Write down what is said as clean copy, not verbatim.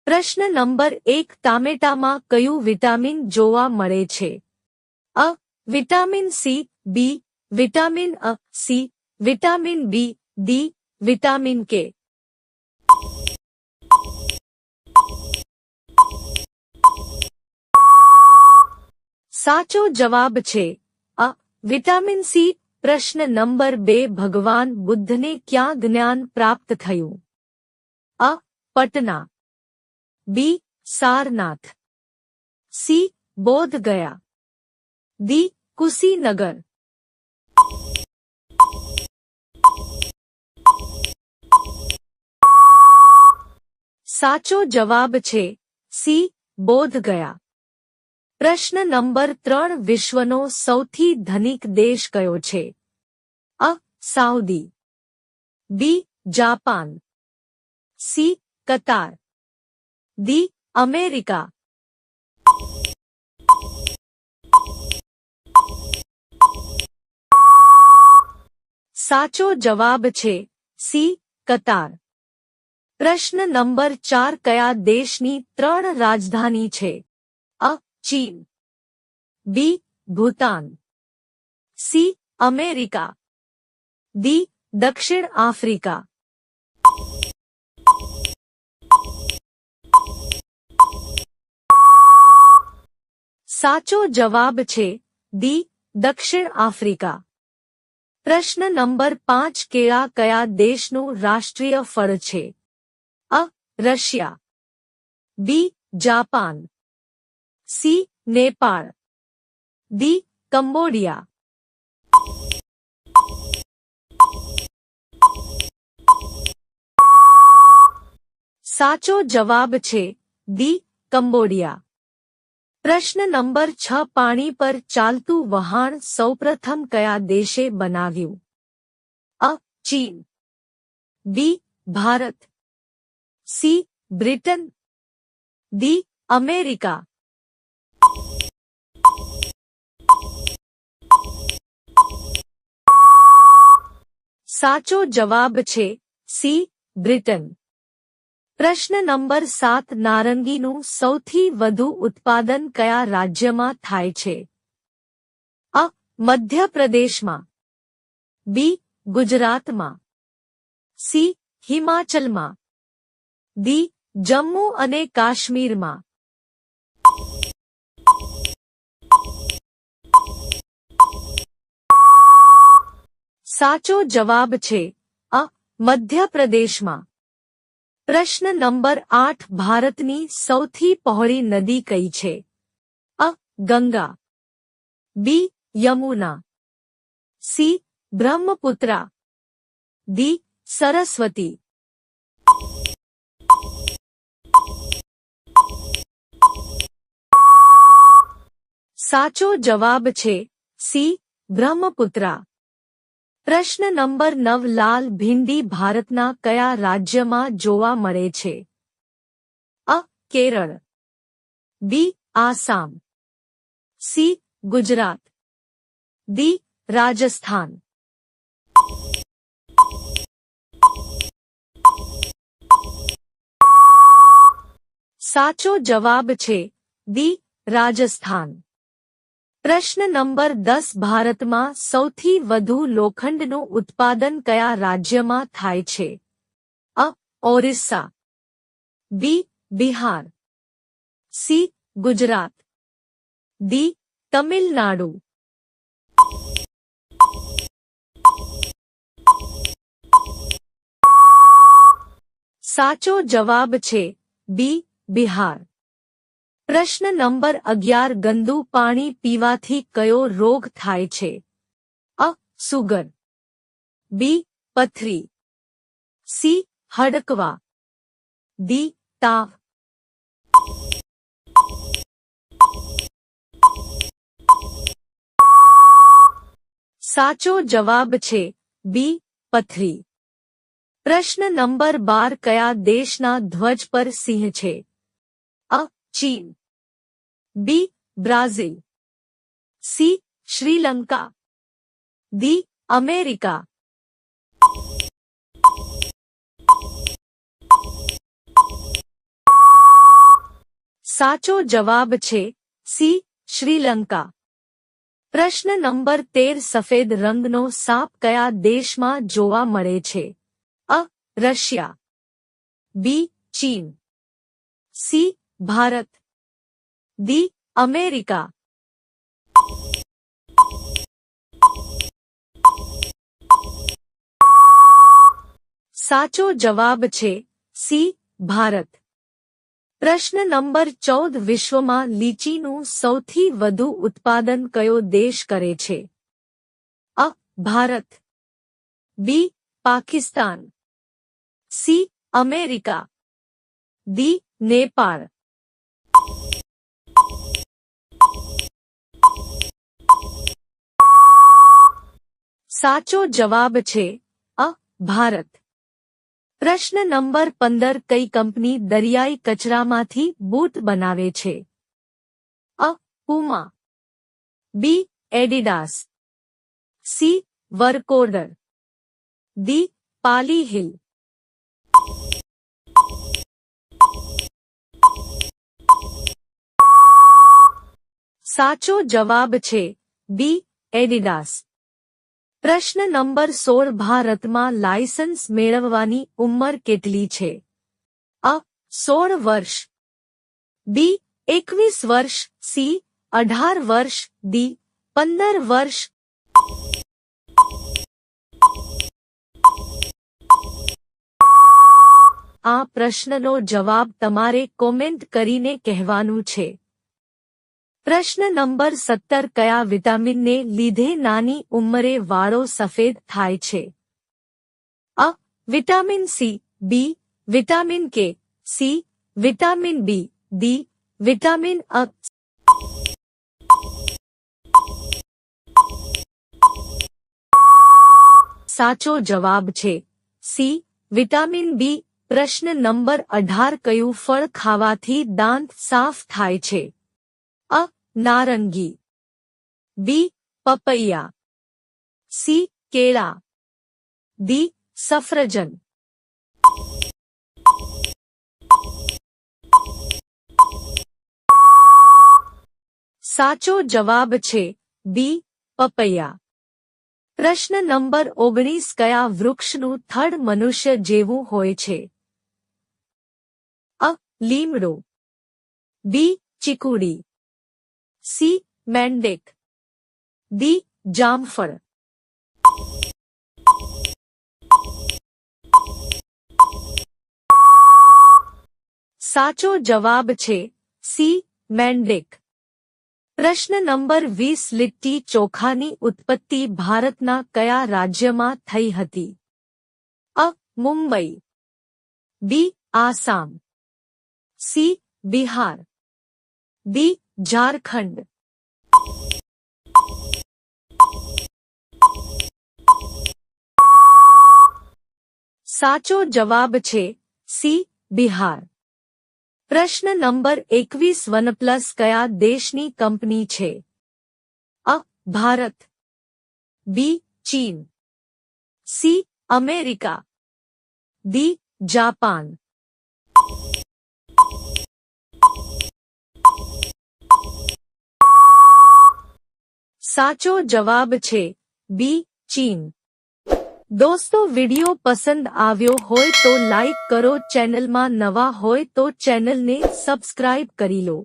પ્રશ્ન નંબર 1 ટામેટામાં કયું વિટામિન જોવા મળે છે? અ. Vitamin C, B. વિટામિન અ, C. Vitamin B, D. Vitamin K. સાચો જવાબ છે અ. Vitamin C. પ્રશ્ન નંબર 2 ભગવાન બુદ્ધને ક્યાં જ્ઞાન પ્રાપ્ત થયું? અ. Patna. B. Sarnath. C. Bodh Gaya. D. Kushinagar. સાચો જવાબ છે સી. બોધ ગયા. પ્રશ્ન નંબર 3 વિશ્વનો સૌથી ધનિક દેશ કયો છે? અ. સાઉદી. બી. જાપાન. સી. કતાર. ડી. અમેરિકા. સાચો જવાબ છે સી. કતાર. પ્રશ્ન નંબર 4 કયા દેશની 3 રાજધાની છે? અ. ચીન. બી. ભૂતાન. સી. અમેરિકા. ડી. દક્ષિણ આફ્રિકા. સાચો જવાબ છે ડી. દક્ષિણ આફ્રિકા. પ્રશ્ન નંબર 5 કેળા કયા દેશનું રાષ્ટ્રીય ફળ છે? અ. Russia. B. Japan. C. Nepal. D. Cambodia. સાચો જવાબ છે ડી. કંબોડિયા. પ્રશ્ન નંબર 6 પાણી પર ચાલતું વહાણ સૌપ્રથમ કયા દેશે બનાવ્યું? અ. ચીન. B. Bharat. C. Britain. D. America. સાચો જવાબ છે સી. બ્રિટન. પ્રશ્ન નંબર 7 નારંગીનું સૌથી વધુ ઉત્પાદન કયા રાજ્યમાં થાય છે? અ. મધ્યપ્રદેશમાં. બી. ગુજરાતમાં. સી. હિમાચલમાં. ડી. જમ્મુ અને કાશ્મીરમાં. સાચો જવાબ છે અ. મધ્યપ્રદેશમાં. પ્રશ્ન નંબર 8 ભારતની સૌથી પહોળી નદી કઈ છે? અ. ગંગા. બી. યમુના. સી. બ્રહ્મપુત્રા. ડી. સરસ્વતી. સાચો જવાબ છે સી. બ્રહ્મપુત્રા. પ્રશ્ન નંબર 9 લાલ ભીંડી ભારતના કયા રાજ્યમાં જોવા મળે છે? અ. કેરળ. બી. આસામ. સી. ગુજરાત. ડી. રાજસ્થાન. સાચો જવાબ છે ડી. રાજસ્થાન. પ્રશ્ન નંબર 10 ભારતમાં સૌથી વધુ લોખંડનું ઉત્પાદન કયા રાજ્યમાં થાય છે? અ. ઓરિસ્સા. બી. બિહાર. સી. ગુજરાત. ડી. તમિલનાડુ. સાચો જવાબ છે બી. બિહાર. પ્રશ્ન નંબર 11 ગંદુ પાણી પીવાથી કયો રોગ થાય છે? અ. સુગર. બી. પથરી. સી. હડકવા. ડી. તાવ. સાચો જવાબ છે બી. પથરી. પ્રશ્ન નંબર 12 કયા દેશના ધ્વજ પર સિંહ છે? અ. ચીન. B. Brazil. C. Sri Lanka. D. America. સાચો જવાબ છે સી શ્રીલંકા। પ્રશ્ન નંબર 13 સફેદ રંગનો સાપ કયા દેશમાં જોવા મળે છે? અ રશિયા, બી ચીન, સી ભારત, ડી અમેરિકા। સાચો જવાબ છે સી ભારત। પ્રશ્ન નંબર 14 વિશ્વમાં લીચીનું સૌથી વધુ ઉત્પાદન કયો દેશ કરે છે? અ Bharat, B Pakistan, C America, D Nepal. સાચો જવાબ છે અ ભારત। પ્રશ્ન નંબર 15 કઈ કંપની દરિયાઈ કચરામાંથી બૂટ બનાવે છે? અ પુમા, બી એડિડાસ, સી વર્કોર્ડર, ડી પાલી હિલ। સાચો જવાબ છે બી એડિડાસ। પ્રશ્ન નંબર 16 ભારતમાં લાયસન્સ મેળવવાની ઉંમર કેટલી છે? અ 16 વર્ષ, બી 21 વર્ષ, સી 18 વર્ષ, ડી 15 વર્ષ। આ પ્રશ્નનો જવાબ તમારે કોમેન્ટ કરીને કહેવાનું છે। પ્રશ્ન નંબર 17 કયા વિટામિનને લીધે નાની ઉંમરે વાળો સફેદ થાય છે? અ vitamin C, B vitamin K, C vitamin B, D vitamin અ। સાચો જવાબ છે સી વિટામિન બી। પ્રશ્ન નંબર 18 કયું ફળ ખાવાથી દાંત સાફ થાય છે? અ નારંગી, બી પપૈયા, સી કેળા, ડી સફરજન। સાચો જવાબ છે બી પપૈયા। પ્રશ્ન નંબર 19 કયા વૃક્ષનું થડ મનુષ્ય જેવું હોય છે? અ લીમડો, બી ચીકુડી, સી મેંડેક, ડી જામફળ। સાચો જવાબ છે સી મેંડેક। પ્રશ્ન નંબર 20 લીટ્ટી ચોખાની ઉત્પત્તિ ભારતના કયા રાજ્યમાં થઈ હતી? અ મુંબઈ, બી આસામ, સી બિહાર, ડી ઝારખંડ। સાચો જવાબ છે સી બિહાર। પ્રશ્ન નંબર 21 વનપ્લસ કયા દેશની કંપની છે? અ ભારત, બી ચીન, સી અમેરિકા, ડી જાપાન। સાચો જવાબ છે બી ચીન। દોસ્તો વિડિયો પસંદ આવ્યો હોય તો લાઈક કરો, ચેનલમાં નવા હોય તો ચેનલને સબસ્ક્રાઇબ કરી લો।